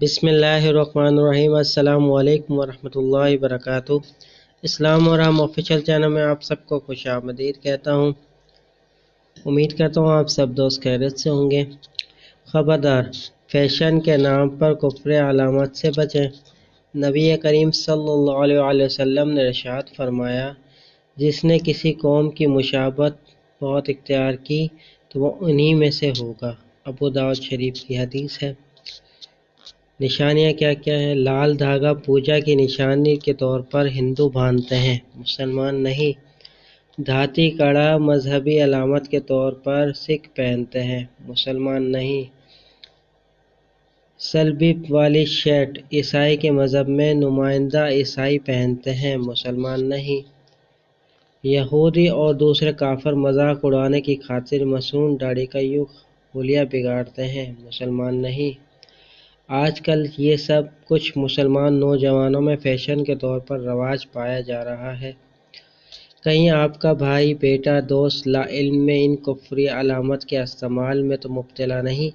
بسم اللہ الرحمن الرحیم۔ السلام علیکم ورحمۃ اللہ وبرکاتہ۔ اسلام اور ہم آفیشیل چینل میں آپ سب کو خوش آمدید کہتا ہوں۔ امید کرتا ہوں آپ سب دوست خیریت سے ہوں گے۔ خبردار، فیشن کے نام پر کفر علامت سے بچیں۔ نبی کریم صلی اللہ علیہ وسلم نے ارشاد فرمایا، جس نے کسی قوم کی مشابہت بہت اختیار کی تو وہ انہی میں سے ہوگا۔ ابو داؤد شریف کی حدیث ہے۔ نشانیاں کیا کیا ہیں؟ لال دھاگا پوجا کی نشانی کے طور پر ہندو باندھتے ہیں، مسلمان نہیں۔ دھاتی کڑا مذہبی علامت کے طور پر سکھ پہنتے ہیں، مسلمان نہیں۔ صلیب والی شرٹ عیسائی کے مذہب میں نمائندہ عیسائی پہنتے ہیں، مسلمان نہیں۔ یہودی اور دوسرے کافر مذاق اڑانے کی خاطر مصنوع داڑھی کا یوں حلیہ بگاڑتے ہیں، مسلمان نہیں۔ آج کل یہ سب کچھ مسلمان نوجوانوں میں فیشن کے طور پر رواج پایا جا رہا ہے۔ کہیں آپ کا بھائی، بیٹا، دوست لا علم میں ان کفری علامت کے استعمال میں تو مبتلا نہیں؟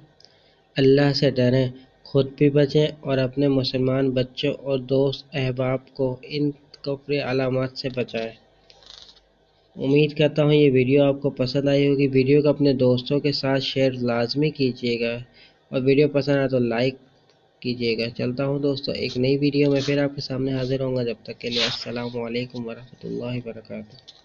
اللہ سے ڈریں، خود بھی بچیں اور اپنے مسلمان بچوں اور دوست احباب کو ان کفری علامات سے بچائیں۔ امید کرتا ہوں یہ ویڈیو آپ کو پسند آئی ہوگی۔ ویڈیو کو اپنے دوستوں کے ساتھ شیئر لازمی کیجیے گا اور ویڈیو پسند آئے تو لائک کیجیے گا۔ چلتا ہوں دوستو، ایک نئی ویڈیو میں پھر آپ کے سامنے حاضر ہوں گا۔ جب تک کے لیے السلام علیکم ورحمۃ اللہ وبرکاتہ۔